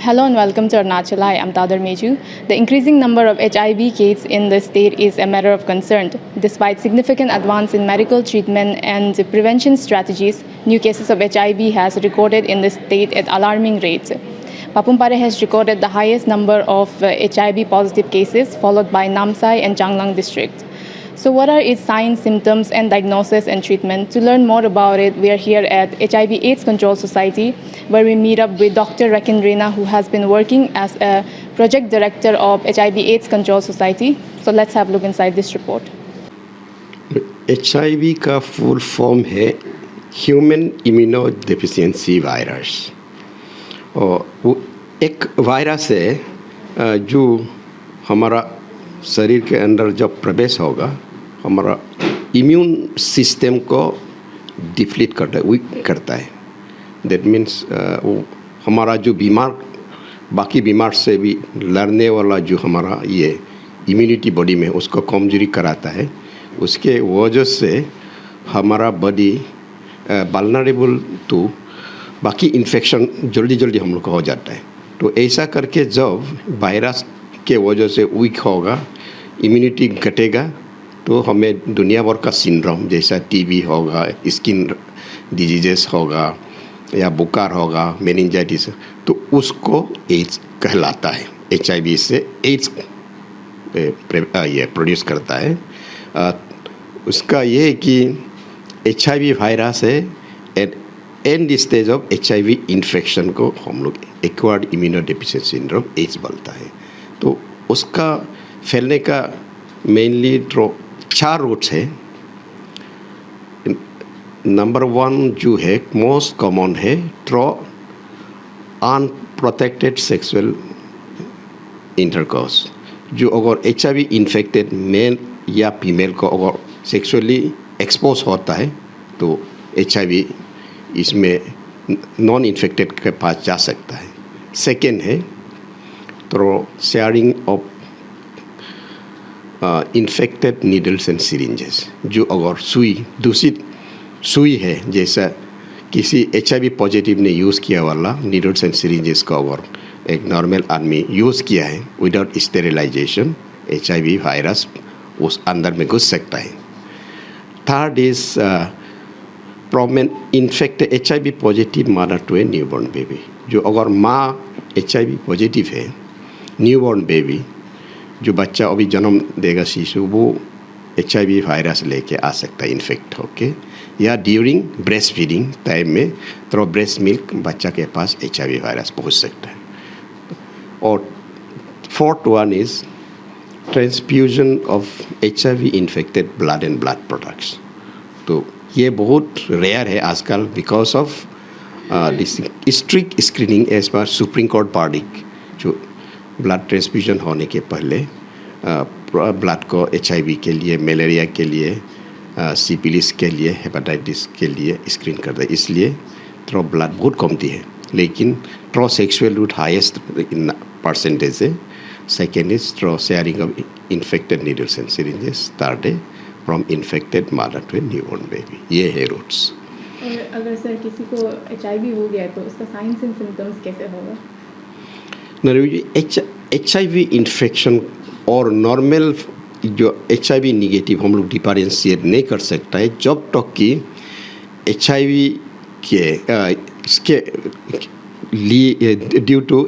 Hello and welcome to Arunachal. Hi, I'm Tadar Meju. The increasing number of HIV cases in the state is a matter of concern. Despite significant advance in medical treatment and prevention strategies, new cases of HIV has recorded in the state at alarming rates. Papumpare has recorded the highest number of HIV positive cases, followed by Namsai and Changlang districts. So what are its signs, symptoms, and diagnosis and treatment? To learn more about it, we are here at HIV AIDS Control Society, where we meet up with Dr. Rakin Reina, who has been working as a project director of HIV AIDS Control Society. So let's have a look inside this report. HIV का full form है human immunodeficiency virus, और वो एक virus है जो हमारा शरीर के अंदर जब प्रवेश होगा हमारा इम्यून सिस्टम को डिप्लीट करता है, वीक करता है. दैट मीन्स वो हमारा जो बीमार बाकी बीमार से भी लड़ने वाला जो हमारा ये इम्यूनिटी बॉडी में उसको कमजोरी कराता है. उसके वजह से हमारा बॉडी वल्नरेबल टू बाकी इन्फेक्शन जल्दी जल्दी हम लोग का हो जाता है. तो ऐसा करके जब वायरस के वजह से वीक होगा, इम्यूनिटी घटेगा, तो हमें दुनिया भर का सिंड्रोम जैसा टीबी होगा, स्किन डिजीजेस होगा या बुखार होगा, मेनिंजाइटिस, तो उसको एड्स कहलाता है. HIV से एड्स ये प्रोड्यूस करता है. उसका ये है कि HIV वायरस है and stage of HIV infection को हम लोग एक्वायर्ड इम्यूनोडेफिशिएंसी सिंड्रोम एड्स बोलता है. तो उसका फैलने का मेनली 4 रूट्स है. नंबर 1 जो है मोस्ट कॉमन है थ्रू अनप्रोटेक्टेड सेक्सुअल इंटरकोर्स. जो अगर HIV इन्फेक्टेड मेल या फीमेल को अगर सेक्सुअली एक्सपोज होता है तो HIV इसमें नॉन इन्फेक्टेड के पास जा सकता है. सेकेंड है through sharing of infected needles and syringes. जो अगर दूषित सुई है, जैसा किसी HIV पॉजिटिव ने यूज़ किया वाला नीडल्स एंड सिरिंजेस का अगर एक नॉर्मल आदमी यूज़ किया है विदाउट स्टेरिलाइजेशन, HIV वायरस उस अंदर में घुस सकता है. Third is from an infected HIV positive mother to a newborn baby. जो अगर माँ HIV पॉजिटिव है, न्यूबॉर्न बेबी जो बच्चा अभी जन्म देगा शिशु, वो HIV वायरस लेके आ सकता है इन्फेक्ट होके, या ड्यूरिंग ब्रेस्ट फीडिंग टाइम में थ्रू ब्रेस्ट मिल्क बच्चा के पास HIV वायरस पहुंच सकता है. और fourth one is transfusion of HIV infected blood and blood products. तो ये बहुत रेयर है आजकल because of strict screening as per supreme court verdict. जो ब्लड ट्रांसफ्यूजन होने के पहले ब्लड को HIV के लिए, मलेरिया के लिए, सिफिलिस के लिए, हेपेटाइटिस के लिए स्क्रीन करता है. इसलिए थ्रू ब्लड बहुत कमती है, लेकिन through sexual route highest percentage है. Second is through sharing of infected needles and syringes. Third है from infected mother to a newborn baby. ये है रूट्स. और अगर सर किसी को HIV हो गया तो उसका साइंस एंड सिम्टम्स कैसे होगा? HIV इन्फेक्शन और नॉर्मल जो HIV निगेटिव हम लोग डिफरेंशिएट नहीं कर सकता है जब तक कि HIV के इसके लिए ड्यू टू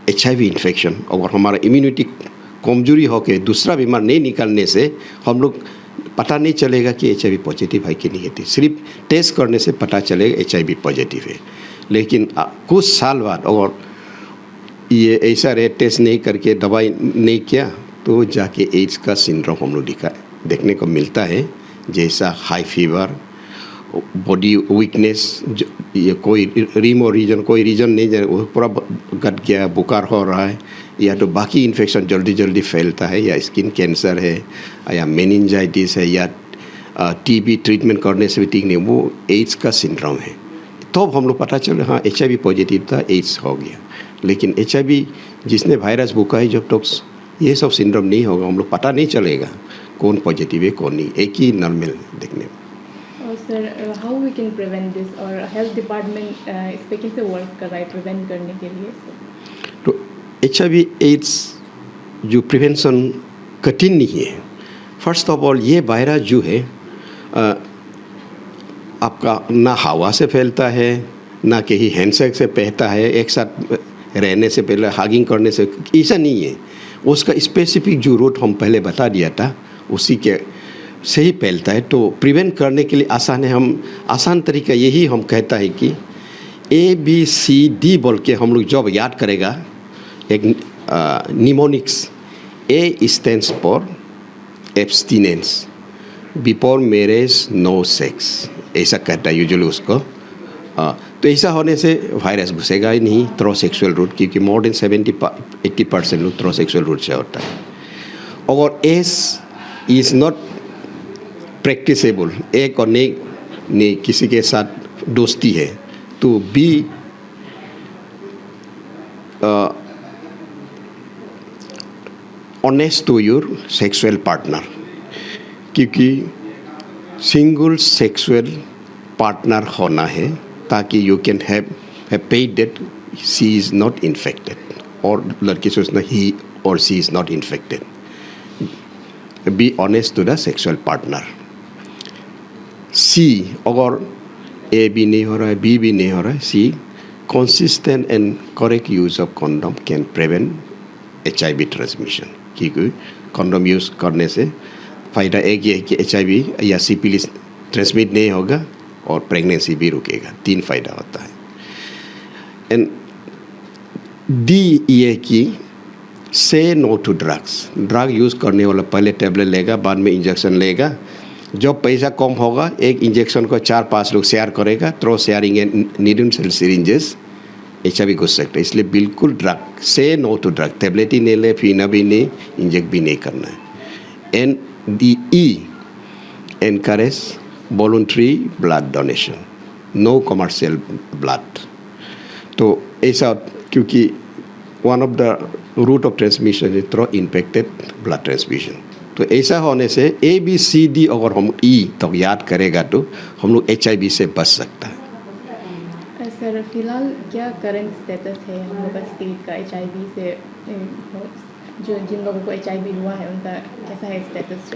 HIV इन्फेक्शन और हमारा इम्यूनिटी कमजोरी होकर दूसरा बीमार नहीं निकलने से हम लोग पता नहीं चलेगा कि HIV पॉजिटिव है कि निगेटिव. सिर्फ टेस्ट करने से पता चलेगा HIV पॉजिटिव है. लेकिन कुछ साल बाद अगर ये ऐसा रेट टेस्ट नहीं करके दवाई नहीं किया तो जाके एड्स का सिंड्रोम हम लोग देखने को मिलता है. जैसा हाई फीवर, बॉडी वीकनेस, ये कोई रीजन नहीं जाए, वो पूरा घट गया, बुखार हो रहा है, या तो बाकी इन्फेक्शन जल्दी जल्दी फैलता है, या स्किन कैंसर है, या मेनिंजाइटिस है, या TB ट्रीटमेंट करने से भी ठीक नहीं, वो एड्स का सिंड्रोम है. तो हम लोग पता चल हाँ HIV पॉजिटिव था, एड्स हो गया. लेकिन HIV जिसने वायरस भूखा है, जब तक ये सब सिंड्रोम नहीं होगा हम लोग पता नहीं चलेगा कौन पॉजिटिव है कौन नहीं. एक ही नॉर्मल देखने में. और sir how we can prevent this और हेल्थ डिपार्टमेंट इस पे कैसे वर्क कर रहा है प्रिवेंट करने के लिए? तो HIV एड्स जो प्रिवेंशन कठिन नहीं है। फर्स्ट ऑफ ऑल ये वायरस जो है आपका ना हवा से फैलता है ना कहीं हैंडशेक से फैलता है, एक साथ रहने से पहले हागिंग करने से, ऐसा नहीं है। उसका स्पेसिफिक जो रूट हम पहले बता दिया था उसी के से ही फैलता है। तो प्रिवेंट करने के लिए आसान है, हम आसान तरीका यही हम कहता है कि ABCD बोल के हम लोग जब याद करेगा एक mnemonics, A stands for abstinence, before marriage no sex, ऐसा कहता है यूजुअली उसको। तो ऐसा होने से वायरस घुसेगा ही नहीं थ्रो सेक्सुअल रूट, क्योंकि मोर देन 70-80% लोग थ्रो सेक्सुअल रूट से होता है। और एस इज़ नॉट प्रैक्टिसेबल, एक और नहीं किसी के साथ दोस्ती है, तो be honest to your sexual partner, क्योंकि सिंगल सेक्सुअल पार्टनर होना है ताकि you can have paid that she is not infected, और लड़की सोचना ही और she is not infected. Be honest to the sexual partner. See अगर A भी नहीं हो रहा है, B भी नहीं हो रहा है, सी consistent and correct use of condom can prevent HIV transmission, क्योंकि condom यूज़ करने से फ़ायदा एक ये है कि HIV या सिफिलिस ट्रांसमिट नहीं होगा और प्रेगनेंसी भी रुकेगा, 3 फ़ायदा होता है। एंड डी ये कि से no to drugs, drug use करने वाला पहले टेबलेट लेगा, बाद में इंजेक्शन लेगा। जब पैसा कम होगा एक इंजेक्शन को 4-5 लोग शेयर करेगा, through sharing and needle syringes HIV घुस सकता है। इसलिए बिल्कुल ड्रग से नो टू ड्रग, टेबलेट ही नहीं ले, पीना भी नहीं, इंजेक्ट भी नहीं करना है। And D E encourage voluntary blood donation, no commercial blood. तो ऐसा, क्योंकि one of the route of transmission is through infected blood transmission. तो ऐसा होने से ABCD अगर हम E तो याद करेगा तो हम लोग HIV से बच सकता है। सर फिलहाल क्या करंट स्टेटस है हम लोग का स्टेट का HIV से, जो जिन लोगों को HIV हुआ है उनका कैसा है स्टेटस?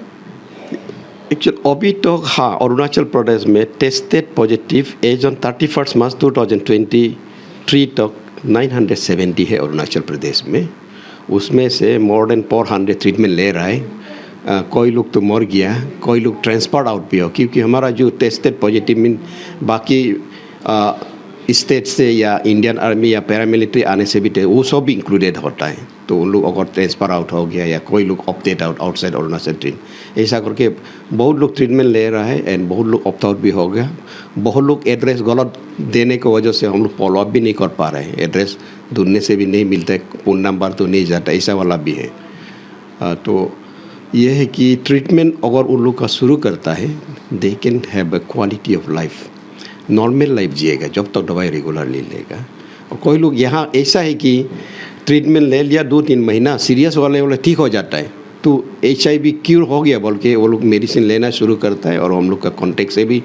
एक्चुअल अभी तो हाँ, अरुणाचल प्रदेश में टेस्टेड पॉजिटिव एज ऑन 31 मार्च 2023 तक 970 है अरुणाचल प्रदेश में। उसमें से मोर देन 400 ट्रीटमेंट ले रहा है। कोई लोग तो मर गया, कोई लोग ट्रांसफर आउट भी हो, क्योंकि हमारा जो टेस्टेड पॉजिटिव मीन बाकी स्टेट से या इंडियन आर्मी या पैरामिलिट्री आने से भी वो सब भी इंक्लूडेड होता है। तो उन लोग अगर ट्रांसफर आउट हो गया या कोई लोग opted out outside Arunachal train, ऐसा करके बहुत लोग ट्रीटमेंट ले रहा है एंड बहुत लोग ऑप्ट आउट भी हो गया। बहुत लोग एड्रेस गलत देने की वजह से हम लोग फॉलो अप भी नहीं कर पा रहे हैं, एड्रेस ढूंढने से भी नहीं मिलता है, फ़ोन नंबर तो नहीं जाता, ऐसा वाला भी है। तो यह है कि ट्रीटमेंट अगर उन लोग का शुरू करता है, they can have a quality of life, normal life जिएगा जब तक दवाई रेगुलरली लेगा। और कोई लोग यहाँ ऐसा है कि ट्रीटमेंट ले लिया 2-3 महीना, सीरियस वाला ठीक हो जाता है, तो HIV क्योर हो गया बोल के वो लोग मेडिसिन लेना शुरू करता है और हम लोग का कॉन्टेक्ट से भी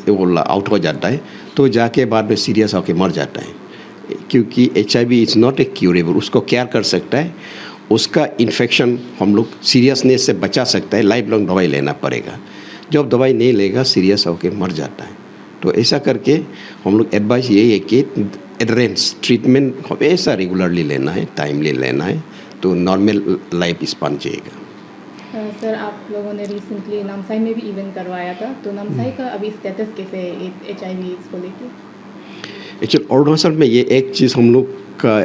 वो आउट हो जाता है, तो जाके बाद में सीरियस होकर मर जाता है। क्योंकि HIV is not a curable, उसको केयर कर सकता है, उसका इन्फेक्शन हम लोग सीरियसनेस से बचा सकता है, लाइफ लॉन्ग दवाई लेना पड़ेगा। जब दवाई नहीं लेगा सीरियस होकर मर जाता है। तो ऐसा करके हम लोग एडवाइस यही है कि एड्रेंस ट्रीटमेंट हमेशा रेगुलरली लेना है, टाइमली लेना है, तो नॉर्मल लाइफ स्पान जिएगा। सर आप लोगों ने रिसेंटली नामसाई में भी इवेंट करवाया था, तो नामसाई का अभी स्टेटस कैसे है HIV को लेकर? एक्चुअली अरुणाचल में ये एक चीज़ हम लोग का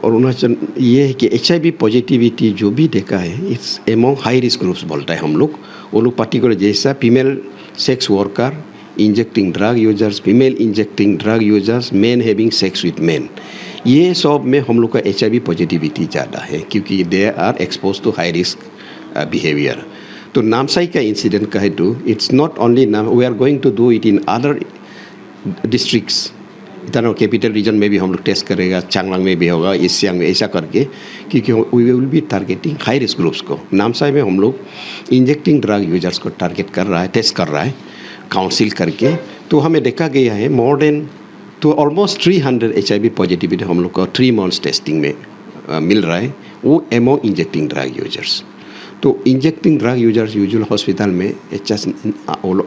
अरुणाचल ये है कि HIV पॉजिटिविटी जो भी देखा है it's among high risk groups बोलता है हम लोग। वो लोग पर्टिकुलर जैसा female sex worker, injecting drug users, female injecting drug users, man having sex with man, ये सब में हम लोग का HIV पॉजिटिविटी ज़्यादा है, क्योंकि they are expose to high risk behaviour. तो नामसाई का इंसिडेंट कहे तो इट्स नॉट ओनली नाम, we are going to do it in other districts, इतना कैपिटल रीजन में भी हम लोग टेस्ट करेगा, चांगलांग में भी होगा, ईस्ट सियांग में, ऐसा करके, क्योंकि we will be targeting high risk groups को। नामसाई में हम लोग इंजेक्टिंग ड्रग यूजर्स को टारगेट कर रहा है, टेस्ट कर रहा है। काउंसिल करके, तो हमें देखा गया है मोर देन तो ऑलमोस्ट 300 HIV पॉजिटिविटी हम लोग को 3 मंथ्स टेस्टिंग में मिल रहा है, वो एमओ इंजेक्टिंग ड्रग यूजर्स। तो injecting drug users usual hospital में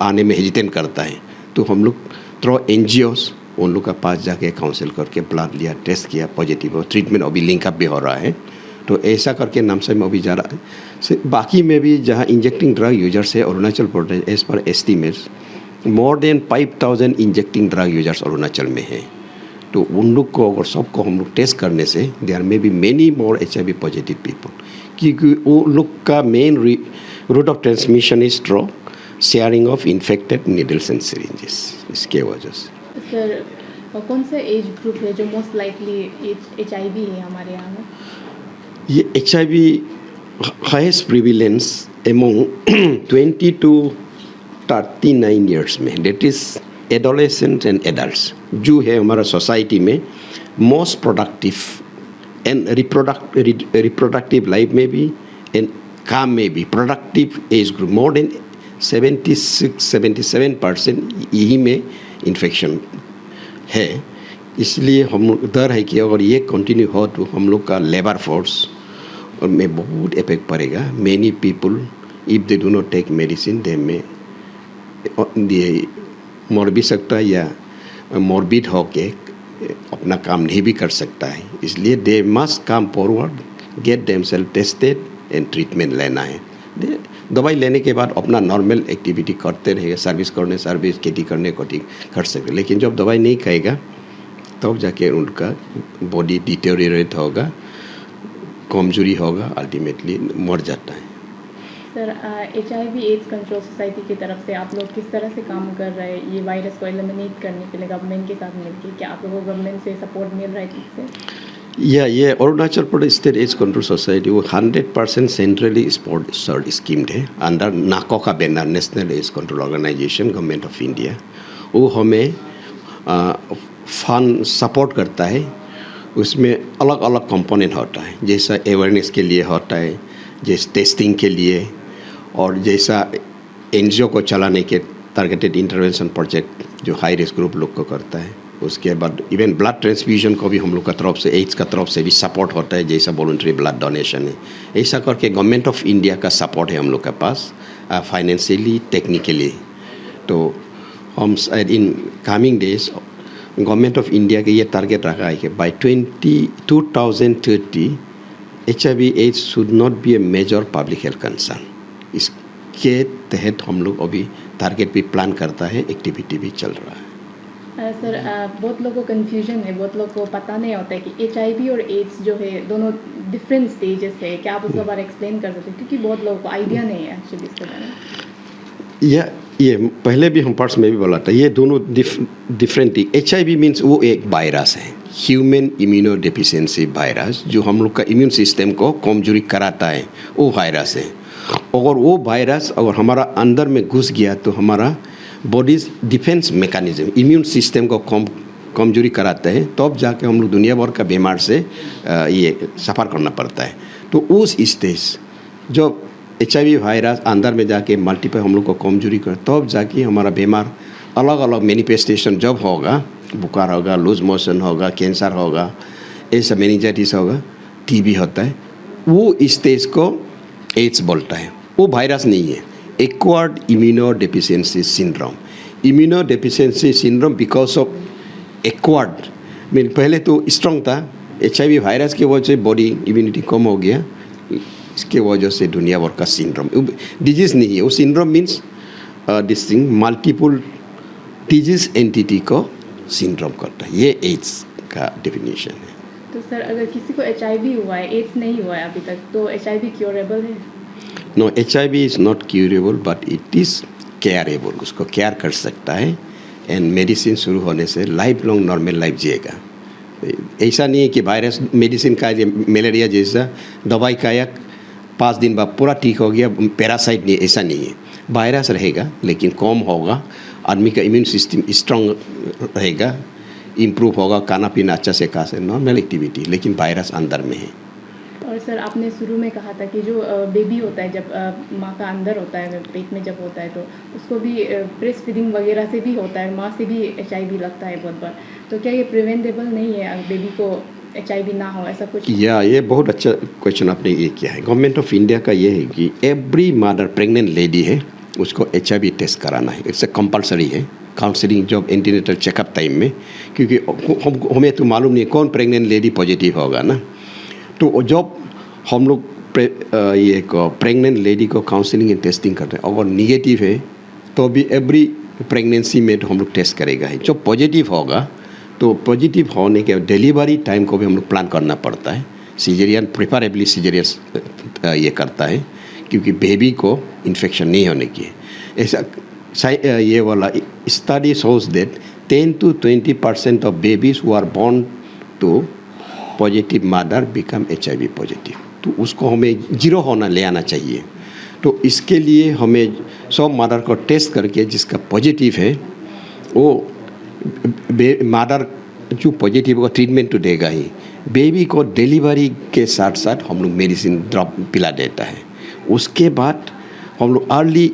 आने में हेजिटेट करता है, तो हम लोग थ्रू NGOs उन लोग का पास जाके काउंसिल करके ब्लड लिया, टेस्ट किया, पॉजिटिव हो, ट्रीटमेंट अभी लिंकअप भी हो रहा है। तो ऐसा करके नामसाई में अभी जा रहा है। बाकी में भी जहाँ इंजेक्टिंग ड्रग यूजर्स है अरुणाचल प्रदेश, एज पर estimates more than 5000 injecting drug users Arunachal में है। तो उन लोग को अगर सबको हम लोग टेस्ट करने से there may be many more HIV positive people, क्योंकि वो लोग का main route of transmission is through sharing of infected needles and syringes. इसके वजह से सर कौन सा एज ग्रुप है जो मोस्ट लाइकली HIV है हमारे यहाँ में? ये HIV highest prevalence among 20 to 39 years में, that is adolescent and adults, जो है हमारा सोसाइटी में most productive and reproductive life में भी एंड काम में भी productive age group. More than 76-77% यही में इन्फेक्शन है। इसलिए हम डर है कि अगर ये कंटिन्यू हो तो हम लोग का लेबर फोर्स में बहुत इफेक्ट पड़ेगा। Many people if they do not take medicine they में मर भी सकता है या मॉर्बिड होके अपना काम नहीं भी कर सकता है। इसलिए they must come forward, get themselves tested and treatment लेना है। दवाई लेने के बाद अपना नॉर्मल एक्टिविटी करते रहेगा, सर्विस करने सर्विस खेती करने को ठीक कर सकते, लेकिन जब दवाई नहीं खाएगा तब जाके उनका बॉडी डिटेरियोरेट होगा, कमजोरी होगा, अल्टीमेटली मर जाता है। Sir HIV ads control society की तरफ से आप लोग किस तरह से काम कर रहे हैं ये वायरस को एलिमिनेट करने के लिए गवर्नमेंट के साथ मिलकर? क्या आप लोगों को गवर्नमेंट से सपोर्ट मिल रहा है ठीक से? ये Arunachal Pradesh state AIDS control society वो 100% सेंट्रली स्पॉन्सर्ड स्कीम है अंडर नाको का banner, national AIDS control organisation, government of India. वो हमें फंड सपोर्ट करता है। उसमें अलग अलग कंपोनेंट होता है, जैसा अवेयरनेस के लिए होता है, जैसे टेस्टिंग के लिए, और जैसा NGO को चलाने के टारगेटेड इंटरवेंशन प्रोजेक्ट जो हाई रिस्क ग्रुप लोग को करता है। उसके बाद इवन ब्लड ट्रांसफ्यूजन को भी हम लोग का तरफ से एड्स का तरफ से भी सपोर्ट होता है, जैसा वॉलंटरी ब्लड डोनेशन है। ऐसा करके गवर्नमेंट ऑफ इंडिया का सपोर्ट है हम लोग के पास फाइनेंशियली, टेक्निकली। तो हम in coming days government of India के ये टारगेट रखा है कि by 2030 HIV AIDS should not be a major public health concern. इसके तहत हम लोग अभी टारगेट भी प्लान करता है, एक्टिविटी भी चल रहा है। सर बहुत लोगों को कन्फ्यूजन है, बहुत लोग को पता नहीं होता है कि HIV और एड्स जो है दोनों डिफरेंट स्टेजेस है। क्या आप उसका बारे एक्सप्लेन कर सकते हैं? क्योंकि बहुत लोगों को आइडिया नहीं है एक्चुअली इसके बारे में। ये पहले भी हम पार्ट्स में भी बोला था, ये दोनों डिफरेंट थी। HIV मीन्स वो एक वायरस है, ह्यूमन इम्यूनो डेफिशिएंसी वायरस, जो हम लोग का इम्यून सिस्टम को कमजोरी कराता है, वो वायरस है। अगर वो वायरस अगर हमारा अंदर में घुस गया तो हमारा body defence mechanism immune system को कमजोरी कराता है, तब जाके हम लोग दुनिया भर का बीमार से ये सफ़र करना पड़ता है। तो उस स्टेज जब HIV वायरस अंदर में जाके मल्टीपल हम लोग को कमजोरी कर, तब जाके हमारा बीमार अलग अलग मैनिफेस्टेशन जब होगा, बुखार होगा, लूज मोशन होगा, कैंसर होगा, ऐसा मेनिंजाइटिस होगा, TB होता है, वो स्टेज को एड्स बोलता है। वो वायरस नहीं है, acquired immuno deficiency syndrome. Immuno deficiency syndrome because of acquired mean पहले तो स्ट्रॉन्ग था, HIV वायरस की वजह से बॉडी इम्यूनिटी कम हो गया, इसके वजह से दुनिया भर का सिंड्रोम। डिजीज़ नहीं है वो, syndrome means distinct multiple disease entity को सिंड्रोम करता है। ये एड्स का डेफिनेशन है। तो सर अगर किसी को HIV हुआ है, एड्स नहीं हुआ है अभी तक, तो HIV क्योरेबल है? No, HIV is not curable but it is careable. उसको केयर कर सकता है एंड मेडिसिन शुरू होने से लाइफ लॉन्ग नॉर्मल लाइफ जिएगा। ऐसा नहीं है कि वायरस मेडिसिन का मलेरिया जैसा दवाई खाया 5 दिन बाद पूरा ठीक हो गया, पैरासाइट नहीं, ऐसा नहीं है। वायरस रहेगा लेकिन कम होगा, आदमी का इम्यून सिस्टम स्ट्रॉन्ग रहेगा, इम्प्रूव होगा, खाना पीना अच्छा से खा सकते, नॉर्मल एक्टिविटी, लेकिन वायरस अंदर में है। और सर आपने शुरू में कहा था कि जो बेबी होता है जब माँ का अंदर होता है पेट में जब होता है तो उसको भी ब्रेस्ट फीडिंग वगैरह से भी होता है, माँ से भी HIV लगता है बहुत बार, तो क्या ये प्रिवेंटेबल नहीं है बेबी को HIV ना हो ऐसा कुछ? या ये बहुत अच्छा क्वेश्चन आपने ये किया है। गवर्नमेंट ऑफ इंडिया का ये है कि एवरी मदर प्रेग्नेंट लेडी है उसको HIV टेस्ट कराना है, इससे कंपलसरी है काउंसलिंग जब एंटीनेटल चेकअप टाइम में, क्योंकि हमें तो मालूम नहीं कौन प्रेग्नेंट लेडी पॉजिटिव होगा ना। तो जब हम लोग ये प्रेग्नेंट लेडी को काउंसलिंग एंड टेस्टिंग करते हैं, अगर निगेटिव है तो भी एवरी प्रेगनेंसी में तो हम लोग टेस्ट करेगा ही। जो पॉजिटिव होगा तो पॉजिटिव होने के डिलीवरी टाइम को भी हम लोग प्लान करना पड़ता है। सिजेरियन प्रेफरेबली सिजेरियन ये करता है क्योंकि बेबी को इन्फेक्शन नहीं होने की है। ऐसा ये वाला study shows that 10 to 20% of babies who are born to positive mother become HIV positive. तो उसको हमें जीरो होना ले आना चाहिए। तो इसके लिए हमें सब मदर को टेस्ट करके जिसका पॉजिटिव है वो मदर जो पॉजिटिव को ट्रीटमेंट तो देगा ही, बेबी को डिलीवरी के साथ साथ हम लोग मेडिसिन ड्रॉप पिला देता है। उसके बाद हम लोग अर्ली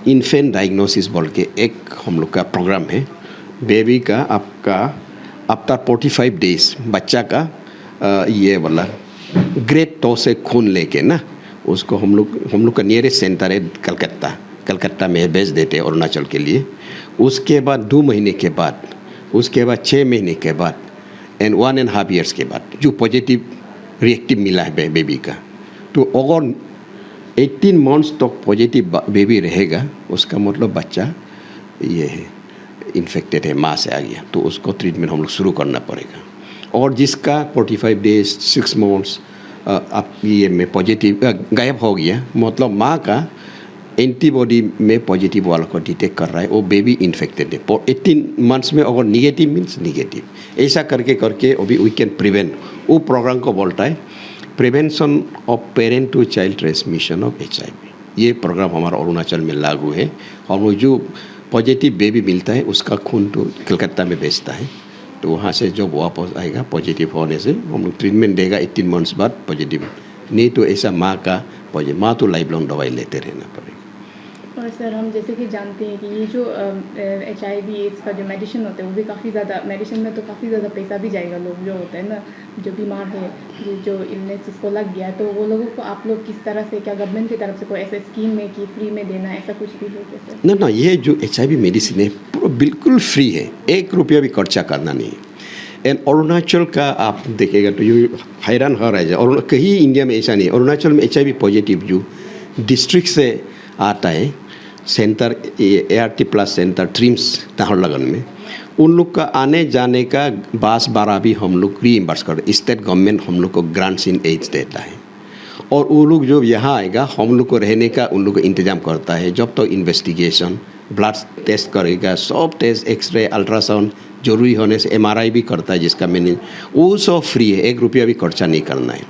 इन्फेंट डायग्नोसिस बोल के एक हम लोग का प्रोग्राम है। बेबी का आपका आफ्टर 45 डेज बच्चा का ये वाला ग्रेड 2 से खून लेके ना उसको हम लोग का नियरेस्ट सेंटर है कलकत्ता में भेज देते हैं अरुणाचल के लिए। उसके बाद 2 महीने के बाद, उसके बाद 6 महीने के बाद एंड 1.5 years के बाद जो पॉजिटिव रिएक्टिव मिला है बेबी का, तो अगर 18 months तक पॉजिटिव बेबी रहेगा उसका मतलब बच्चा ये है इन्फेक्टेड है, माँ से आ गया, तो उसको ट्रीटमेंट हम लोग शुरू करना पड़ेगा। और जिसका 45 days 6 months अब ये में पॉजिटिव गायब हो गया, मतलब माँ का एंटीबॉडी में पॉजिटिव वाला को डिटेक्ट कर रहा है, वो बेबी इन्फेक्टेड है। 18 months में अगर निगेटिव मीन्स निगेटिव। ऐसा करके अभी वी कैन प्रिवेंट। वो प्रोग्राम को बोलता है prevention of parent to child transmission of HIV। ये प्रोग्राम हमारा अरुणाचल में लागू है। और वो जो पॉजिटिव बेबी मिलता है उसका खून तो कलकत्ता में भेजता है, तो वहाँ से जब वापस आएगा पॉजिटिव होने से हम लोग ट्रीटमेंट देगा 18 months बाद पॉजिटिव। नहीं तो ऐसा माँ का पॉजिटिव, माँ तो लाइफ लॉन्ग दवाई लेते रहना पड़ेगा। और सर हम जैसे कि जानते हैं कि ये जो HIV एड्स का जो मेडिसिन होता है वो भी काफ़ी ज़्यादा, मेडिसिन में तो काफ़ी ज़्यादा पैसा भी जाएगा। लोग जो होते हैं ना जो बीमार है, जो इलनेस जिसको लग गया, तो वो लोगों को आप लोग किस तरह से, क्या गवर्नमेंट की तरफ से कोई ऐसा स्कीम में कि फ्री में देना, ऐसा कुछ भी है क्या सर? ना, ये जो HIV मेडिसिन है पूरा बिल्कुल फ्री है, 1 रुपया भी खर्चा करना नहीं है। एंड अरुणाचल का आप देखेगा तो ये हैरान हो रहा है, और कहीं इंडिया में ऐसा नहीं। अरुणाचल में HIV पॉजिटिव जो डिस्ट्रिक्ट से आता है centre ART+ centre TRIMS Naharlagun में, उन लोग का आने जाने का बस भाड़ा भी हम लोग रीइम्बर्स करते। स्टेट गवर्नमेंट हम लोग को ग्रांट्स इन एड्स देता है। और वो लोग जब यहाँ आएगा हम लोग को रहने का उन लोग को इंतजाम करता है। जब तो इन्वेस्टिगेशन, ब्लड टेस्ट करेगा, सब टेस्ट, एक्सरे, अल्ट्रासाउंड, जरूरी होने से MRI भी करता है जिसका मैंने, वो सब फ्री है, 1 रुपया भी खर्चा नहीं करना है।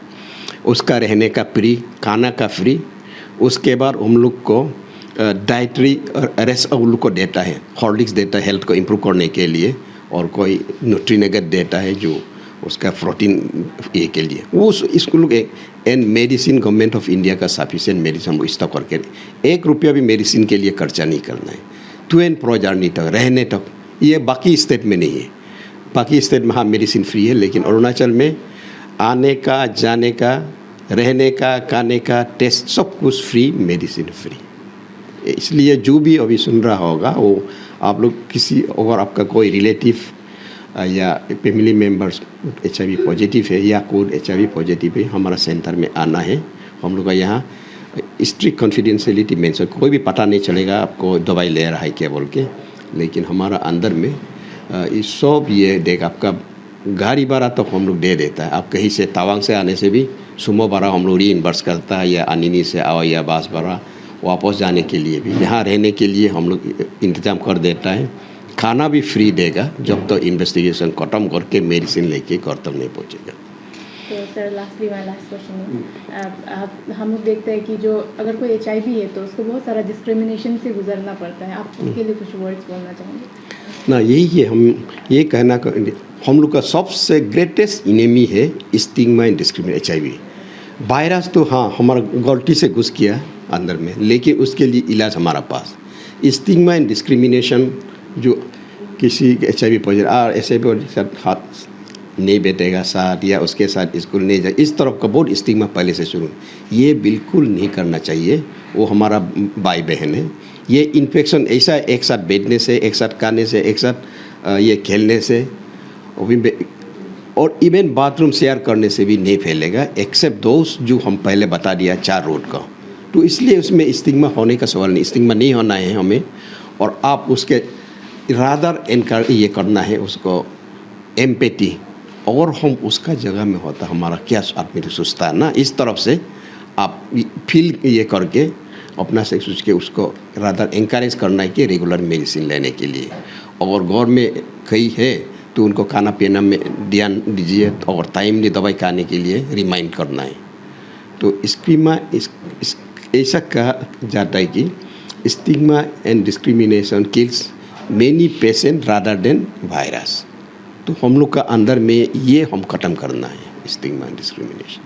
उसका रहने का फ्री, खाना का फ्री। उसके बाद हम लोग को डाइटरी रेस्ट उन लोग को देता है, हॉर्लिक्स देता है हेल्थ को इम्प्रूव करने के लिए, और कोई न्यूट्रीनेगेट देता है जो उसका प्रोटीन ये के लिए वो इसको लोग। And medicine government of India का सफिशिएंट मेडिसिन हम लोग स्टॉक करके 1 रुपया भी मेडिसिन के लिए खर्चा नहीं करना है। टू एंड फ्रो जर्नी तक, रहने तक, ये बाकी स्टेट में नहीं है। बाकी स्टेट में हाँ मेडिसिन फ्री है, लेकिन अरुणाचल में आने का, जाने का, रहने का, खाने का, टेस्ट सब कुछ फ्री, मेडिसिन फ्री। इसलिए जो भी अभी सुन रहा होगा वो आप लोग किसी, अगर आपका कोई रिलेटिव या फैमिली मेम्बर्स HIV पॉजिटिव है या कोई HIV पॉजिटिव है, हमारा सेंटर में आना है। हम लोग का यहाँ स्ट्रिक्ट कॉन्फिडेंशियलिटी मेंशन, कोई भी पता नहीं चलेगा आपको दवाई ले रहा है क्या बोल के, लेकिन हमारा अंदर में इस सब ये देख, आपका गाड़ी भाड़ा तो हम लोग दे देता है। आप कहीं से तवांग से आने से भी सुमो भाड़ा हम लोग रीइम्बर्स करता है, या अनिनी से आओ या बस भाड़ा वापस जाने के लिए भी, यहाँ रहने के लिए हम लोग इंतजाम कर देता है। खाना भी फ्री देगा जब तो इन्वेस्टिगेशन खत्म करके मेडिसिन लेके घर तक नहीं पहुँचेगा। तो sir lastly my last question है, हम लोग देखते हैं कि जो अगर कोई HIV है तो उसको बहुत सारा डिस्क्रिमिनेशन से गुजरना पड़ता है, आप उसके लिए कुछ वर्ड्स बोलना चाहेंगे? ना, यही है हम ये कहना, हम लोग का सबसे ग्रेटेस्ट इनेमी है stigma and discrimination HIV। Virus तो हाँ हमारा गलती से घुस गया अंदर में, लेकिन उसके लिए इलाज हमारा पास। स्टिग्मा एंड डिस्क्रिमिनेशन जो किसी HIV पॉजिटिव और HIV के साथ हाथ नहीं बैठेगा साथ या उसके साथ स्कूल नहीं जाए, इस तरफ का बहुत स्टिग्मा पहले से शुरू, ये बिल्कुल नहीं करना चाहिए। वो हमारा भाई बहन है। ये इन्फेक्शन ऐसा एक साथ बैठने से, एक साथ खाने से, एक साथ ये खेलने से और इवन बाथरूम शेयर करने से भी नहीं फैलेगा, एक्सेप्ट दोस्त जो हम पहले बता दिया 4 रूट का। तो इसलिए उसमें स्टिग्मा होने का सवाल नहीं, स्टिग्मा नहीं होना है हमें। और आप उसके रादर इनकार ये करना है उसको एम्पैथी, और हम उसका जगह में होता हमारा क्या आदमी तो सोचता है ना, इस तरफ से आप फील ये करके अपना से सोच के उसको रादर इंकरेज करना है कि रेगुलर मेडिसिन लेने के लिए। और घर में कहीं है तो उनको खाना पीना में ध्यान दीजिए और टाइमली दवाई खाने के लिए रिमाइंड करना है। तो स्टिग्मा ऐसा कहा जाता है कि stigma and discrimination kills many patient rather than virus. तो हम लोग का अंदर में ये हम ख़त्म करना है स्टिग्मा एंड डिस्क्रिमिनेशन।